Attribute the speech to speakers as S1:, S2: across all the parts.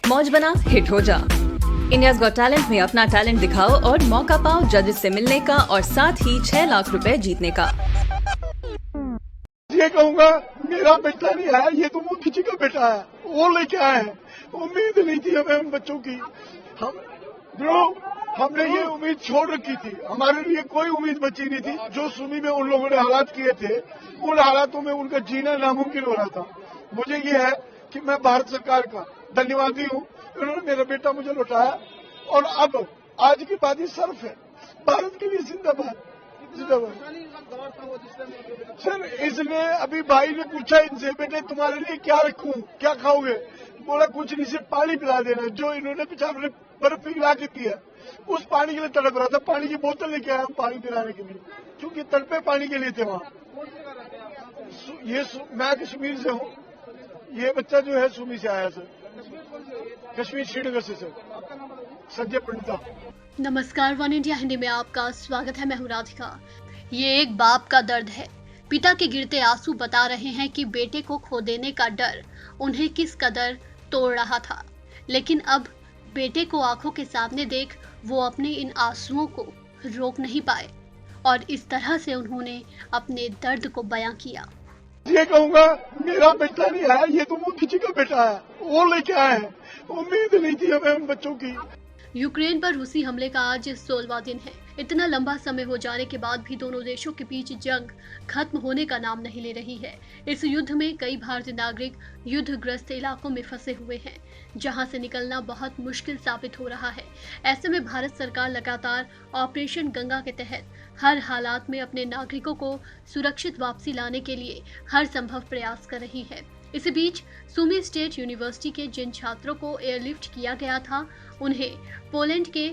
S1: मौज बना हिट हो जा। इंडियाज गॉट टैलेंट में अपना टैलेंट दिखाओ और मौका पाओ जजेस से मिलने का और साथ ही 6 लाख रुपए जीतने का।
S2: ये कहूँगा मेरा बेटा नहीं है, ये तो वो किसी का बेटा है, वो लेके आए हैं। उम्मीद नहीं थी हमें उन बच्चों की। हमने ये उम्मीद छोड़ रखी थी, हमारे लिए कोई उम्मीद बची नहीं थी। जो सुमी में उन लोगों ने हालात किए थे, उन हालातों में उनका जीना नामुमकिन हो रहा था। मुझे ये है कि मैं भारत सरकार का धन्यवादी हूँ, उन्होंने मेरा बेटा मुझे लौटाया और अब आज की बात ही सर्फ है। भारत के लिए जिंदाबाद जिंदाबाद। सर इसलिए अभी भाई ने पूछा इनसे, बेटे तुम्हारे लिए क्या रखूं, क्या खाओगे? बोला कुछ नहीं, सिर्फ पानी पिला देना। जो इन्होंने बेचारे बर्फ पिघला के पिया, उस पानी के लिए तड़प रहा था। पानी की बोतल लेके आया पानी पिलाने के लिए, क्योंकि तड़पे पानी के लिए थे वहाँ। ये मैं कश्मीर से हूँ, ये बच्चा जो है सुमी से आया सर, कश्मीर श्रीनगर से सर, संजय पंडिता।
S3: नमस्कार, वन इंडिया हिंदी में आपका स्वागत है। मैं हूं राधिका। ये एक बाप का दर्द है। पिता के गिरते आंसू बता रहे हैं कि बेटे को खो देने का डर उन्हें किस कदर तोड़ रहा था, लेकिन अब बेटे को आंखों के सामने देख वो अपने इन आंसुओं को रोक नहीं पाए और इस तरह से उन्होंने अपने दर्द को बयां किया।
S2: ये कहूँगा मेरा बेटा नहीं है, ये तो वो किसी का बेटा है, वो लेके आए हैं। उम्मीद नहीं थी हमें उन बच्चों की।
S3: यूक्रेन पर रूसी हमले का आज 16वां दिन है। इतना लंबा समय हो जाने के बाद भी दोनों देशों के बीच जंग खत्म होने का नाम नहीं ले रही है। इस युद्ध में कई भारतीय नागरिक युद्धग्रस्त इलाकों में फंसे हुए हैं, जहां से निकलना बहुत मुश्किल साबित हो रहा है। ऐसे में भारत सरकार लगातार ऑपरेशन गंगा के तहत हर हालात में अपने नागरिकों को सुरक्षित वापसी लाने के लिए हर संभव प्रयास कर रही है। इसी बीच सुमी स्टेट यूनिवर्सिटी के जिन छात्रों को एयरलिफ्ट किया गया था, उन्हें पोलैंड के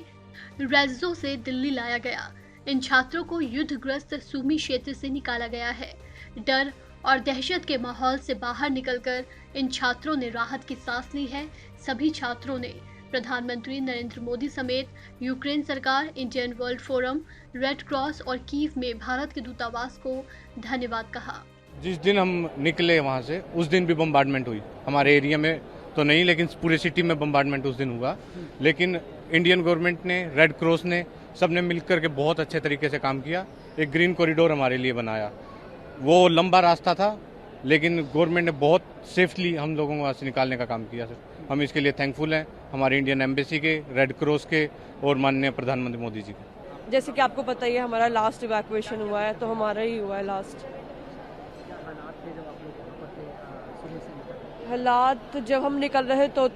S3: रेज़ो से दिल्ली लाया गया। इन छात्रों को युद्धग्रस्त सुमी क्षेत्र से निकाला गया है। डर और दहशत के माहौल से बाहर निकलकर इन छात्रों ने राहत की सांस ली है। सभी छात्रों ने प्रधानमंत्री नरेंद्र मोदी समेत यूक्रेन सरकार, Indian world forum, red cross और कीव में भारत के दूतावास को धन्यवाद कहा।
S4: जिस दिन हम निकले वहाँ से, उस दिन भी बम्बार्डमेंट हुई। हमारे एरिया में तो नहीं, लेकिन पूरे सिटी में बम्बार्डमेंट उस दिन हुआ। लेकिन इंडियन गवर्नमेंट ने, रेड क्रॉस ने, सबने मिलकर के बहुत अच्छे तरीके से काम किया। एक ग्रीन कॉरिडोर हमारे लिए बनाया। वो लंबा रास्ता था, लेकिन गवर्नमेंट ने बहुत सेफली हम लोगों को वहाँ से निकालने का काम किया सर। हम इसके लिए थैंकफुल हैं हमारे इंडियन एम्बेसी के, रेड क्रॉस के और माननीय प्रधानमंत्री मोदी जी के।
S5: जैसे कि आपको पता ही है, हमारा लास्ट इवैक्यूएशन हुआ है, तो हमारा ही हुआ है लास्ट। हालात जब हम निकल रहे तो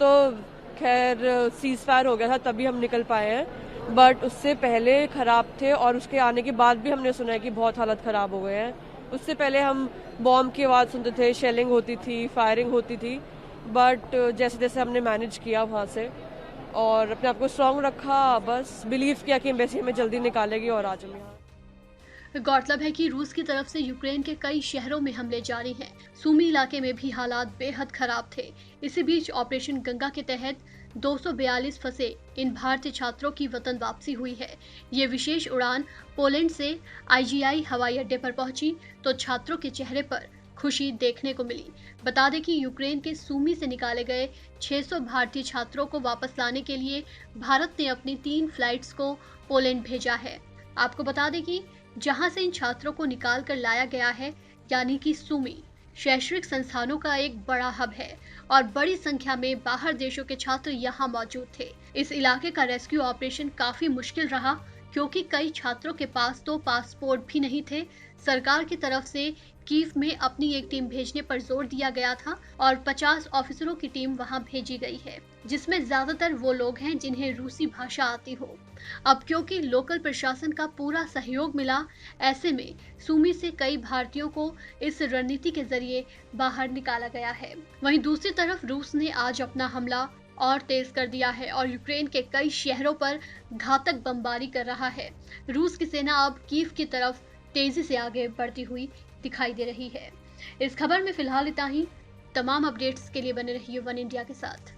S5: खैर सीज फायर हो गया था, तभी हम निकल पाए हैं। बट उससे पहले खराब थे और उसके आने के बाद भी हमने सुना है कि बहुत हालत खराब हो गए हैं। उससे पहले हम बॉम्ब की आवाज़ सुनते थे, शेलिंग होती थी, फायरिंग होती थी। बट जैसे जैसे हमने मैनेज किया वहाँ से और अपने आप को स्ट्रॉन्ग रखा, बस बिलीव किया कि एम्बेसी हमें जल्दी निकालेगी और आज हम यहाँ।
S3: गौरतलब है कि रूस की तरफ से यूक्रेन के कई शहरों में हमले जारी हैं। सुमी इलाके में भी हालात बेहद खराब थे। इसी बीच ऑपरेशन गंगा के तहत 242 फंसे इन भारतीय छात्रों की वतन वापसी हुई है। ये विशेष उड़ान पोलैंड से IGI हवाई अड्डे पर पहुंची तो छात्रों के चेहरे पर खुशी देखने को मिली। बता दें कि यूक्रेन के सुमी से निकाले गए 600 भारतीय छात्रों को वापस लाने के लिए भारत ने अपनी 3 फ्लाइट्स को पोलैंड भेजा है। आपको बता दें कि जहां से इन छात्रों को निकाल कर लाया गया है, यानी कि सुमी शैक्षणिक संस्थानों का एक बड़ा हब है और बड़ी संख्या में बाहर देशों के छात्र यहां मौजूद थे। इस इलाके का रेस्क्यू ऑपरेशन काफी मुश्किल रहा, क्योंकि कई छात्रों के पास तो पासपोर्ट भी नहीं थे। सरकार की तरफ से कीव में अपनी एक टीम भेजने पर जोर दिया गया था और 50 ऑफिसरों की टीम वहां भेजी गई है, जिसमें ज्यादातर वो लोग हैं जिन्हें रूसी भाषा आती हो। अब क्योंकि लोकल प्रशासन का पूरा सहयोग मिला, ऐसे में सुमी से कई भारतीयों को इस रणनीति के जरिए बाहर निकाला गया है। वहीं दूसरी तरफ रूस ने आज अपना हमला और तेज कर दिया है और यूक्रेन के कई शहरों पर घातक बमबारी कर रहा है। रूस की सेना अब कीव की तरफ तेजी से आगे बढ़ती हुई दिखाई दे रही है। इस खबर में फिलहाल इतना ही। तमाम अपडेट्स के लिए बने रहिए वन इंडिया के साथ।